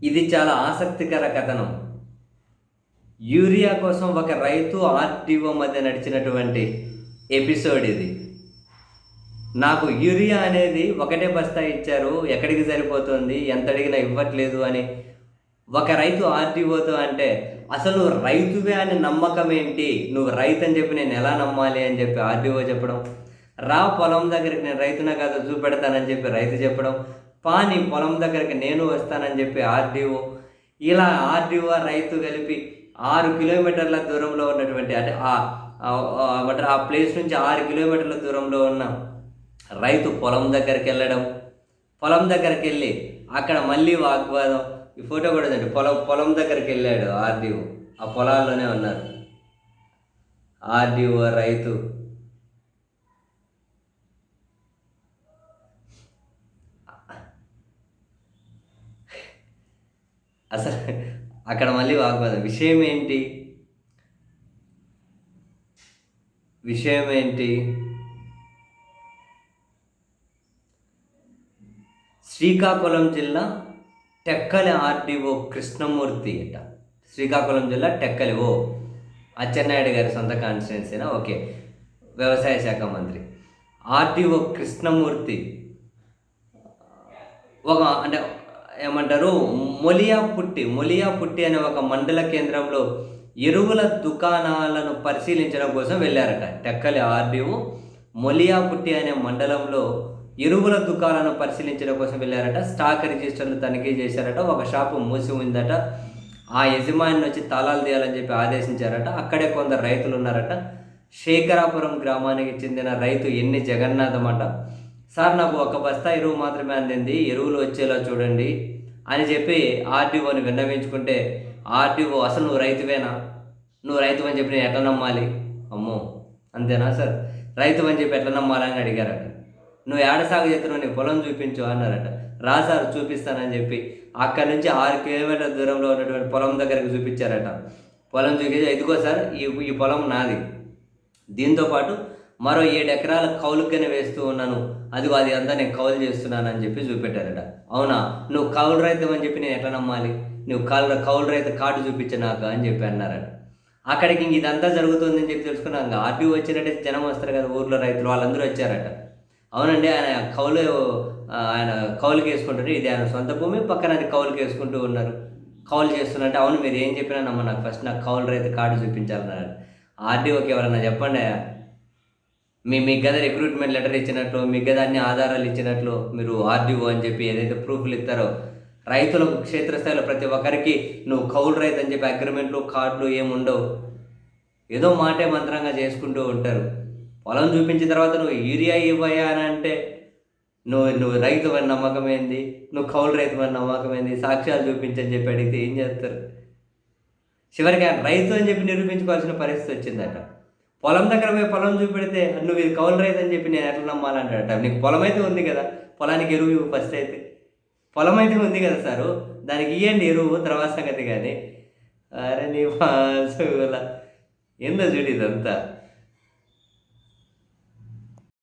ఇది చాలా ఆసక్తికర కథనం. యూరియా కోసం ఒక రైతు ఆర్‌టీఓ మధ్య నడిచినటువంటి ఎపిసోడ్ ఇది. నాకు యూరియా అనేది ఒకటే బస్తా ఇచ్చారు, ఎక్కడికి సరిపోతుంది, ఎంత అడిగినా ఇవ్వట్లేదు అని ఒక రైతు ఆర్‌టీఓతో అంటే, అసలు నువ్వు రైతువే అని నమ్మకం ఏంటి? నువ్వు రైతు అని చెప్పి నేను ఎలా నమ్మాలి అని చెప్పి ఆర్‌టీఓ చెప్పడం. రా పొలం దగ్గరికి, నేను రైతునే కాదు చూపెడతానని చెప్పి రైతు చెప్పడం. నీ పొలం దగ్గరికి నేను వస్తానని చెప్పి ఆర్‌టీఓ. ఇలా ఆర్‌టీఓ రైతు కలిపి 6 కిలోమీటర్ల దూరంలో ఉన్నటువంటి, అంటే ఆ ప్లేస్ నుంచి 6 కిలోమీటర్ల దూరంలో ఉన్న రైతు పొలం దగ్గరికి వెళ్ళడం. పొలం దగ్గరికి వెళ్ళి అక్కడ మళ్ళీ వాగ్వాదం. ఈ ఫోటో కూడా ఉందండి. పొలం దగ్గరికి వెళ్ళాడు ఆర్‌టీఓ. ఆ పొలాల్లోనే ఉన్నారు ఆర్‌టీఓ, రైతు. అసలు అక్కడ మళ్ళీ వాగ్వాదం. విషయం ఏంటి? శ్రీకాకుళం జిల్లా టెక్కలి ఆర్‌టీఓ కృష్ణమూర్తి అట. శ్రీకాకుళం జిల్లా టెక్కలి. అచ్చెన్నాయుడు గారి సొంత కాన్స్టిట్యున్సీనా? ఓకే. వ్యవసాయ శాఖ మంత్రి ఆర్‌టీఓ కృష్ణమూర్తి అంటే ఏమంటారు, మొలియాపుట్టి అనే ఒక మండల కేంద్రంలో ఎరువుల దుకాణాలను పరిశీలించడం కోసం వెళ్ళారట. టెక్కలి ఆర్‌టీఓ మొలియాపుట్టి అనే మండలంలో ఎరువుల దుకాణాలను పరిశీలించడం కోసం వెళ్ళారట. స్టాక్ రిజిస్టర్లు తనిఖీ చేశారట. ఒక షాపు మూసి ఉందట. ఆ యజమాని వచ్చి తాళాలు తీయాలని చెప్పి ఆదేశించారట. అక్కడే కొందరు రైతులు ఉన్నారట. శేఖరాపురం గ్రామానికి చెందిన రైతు ఎన్ని జగన్నాథం అట. సార్, నాకు ఒక బస్తా ఎరువు మాత్రమే అందింది, ఎరువులు వచ్చేలా చూడండి అని చెప్పి ఆర్‌టీఓని విన్నవించుకుంటే, ఆర్‌టీఓ అసలు నువ్వు రైతువేనా? నువ్వు రైతు అని చెప్పి నేను ఎట్లా నమ్మాలి? అమ్మో, అంతేనా సార్? రైతు అని చెప్పి ఎట్లా నమ్మాలని అడిగారట. నువ్వు ఏడ సాగు చేస్తున్నావు, నీ పొలం చూపించు అన్నారట. రా సార్ చూపిస్తానని చెప్పి అక్కడి నుంచి 6 కిలోమీటర్ల దూరంలో ఉన్నటువంటి పొలం దగ్గరకు చూపించారట. పొలం చూపించి, ఇదిగో సార్, ఈ పొలం నాది, దీంతోపాటు మరో 7 ఎకరాల కౌలుకనే వేస్తూ ఉన్నాను, అదిగో అది అంతా నేను కౌలు చేస్తున్నాను అని చెప్పి చూపెట్టారట. అవునా, నువ్వు కౌలు రైతు అని చెప్పి నేను ఎట్లా నమ్మాలి? నువ్వు కౌలు రైతు కార్డు చూపించు నాకు అని చెప్పి అన్నారట. అక్కడికి ఇంక ఇదంతా జరుగుతుందని చెప్పి తెలుసుకున్నాక ఆర్‌టీఓ వచ్చినట్టే జనం వస్తారు కదా, ఊర్లో రైతులు వాళ్ళందరూ వచ్చారట. అవునండి, ఆయన కౌలుకి వేసుకుంటారు, ఇది ఆయన సొంత భూమి, పక్కన అది కౌలుకి వేసుకుంటూ ఉన్నారు, కౌలు చేస్తున్నట్టే. అవును, మీరు ఏం చెప్పినా నమ్మ, నాకు ఫస్ట్ నాకు కౌలు రైతు కార్డు చూపించాలన్నారు. ఆర్‌టీఓకి ఎవరన్నా చెప్పండి, మీకు కదా రిక్రూట్మెంట్ లెటర్ ఇచ్చినట్లు, మీకు కదా అన్ని ఆధారాలు ఇచ్చినట్లు, మీరు ఆర్‌టీఓ అని చెప్పి ఏదైతే ప్రూఫ్లు ఇస్తారో రైతులకు క్షేత్రస్థాయిలో ప్రతి ఒక్కరికి నువ్వు కౌలు రైతు అని చెప్పి అగ్రిమెంట్లు కార్డులు ఏముండవు, ఏదో మాటే మంత్రంగా చేసుకుంటూ ఉంటారు. పొలం చూపించిన తర్వాత నువ్వు యూరియా ఇవ్వయా అని అంటే నువ్వు రైతు అని నమ్మకం ఏంది, నువ్వు కౌలు రైతు అని నమ్మకం ఏంది, సాక్ష్యాలు చూపించని చెప్పి అడిగితే ఏం చేస్తారు? చివరికి ఆయన రైతు అని చెప్పి నిరూపించుకోవాల్సిన పరిస్థితి వచ్చిందట. పొలం దగ్గర పోయి పొలం చూపెడితే నువ్వు ఇది కౌలు రైతు అని చెప్పి నేను ఎట్లా నమ్మాలంటాడట. నీకు పొలం అయితే ఉంది కదా, పొలానికి ఎరువు ఇవ్వు ఫస్ట్. అయితే పొలం అయితే ఉంది కదా సారు, దానికి ఇవ్వండి ఎరువు, తర్వాత సంగతి. కానీ అరే నీ ఏందో చూడు ఇదంతా.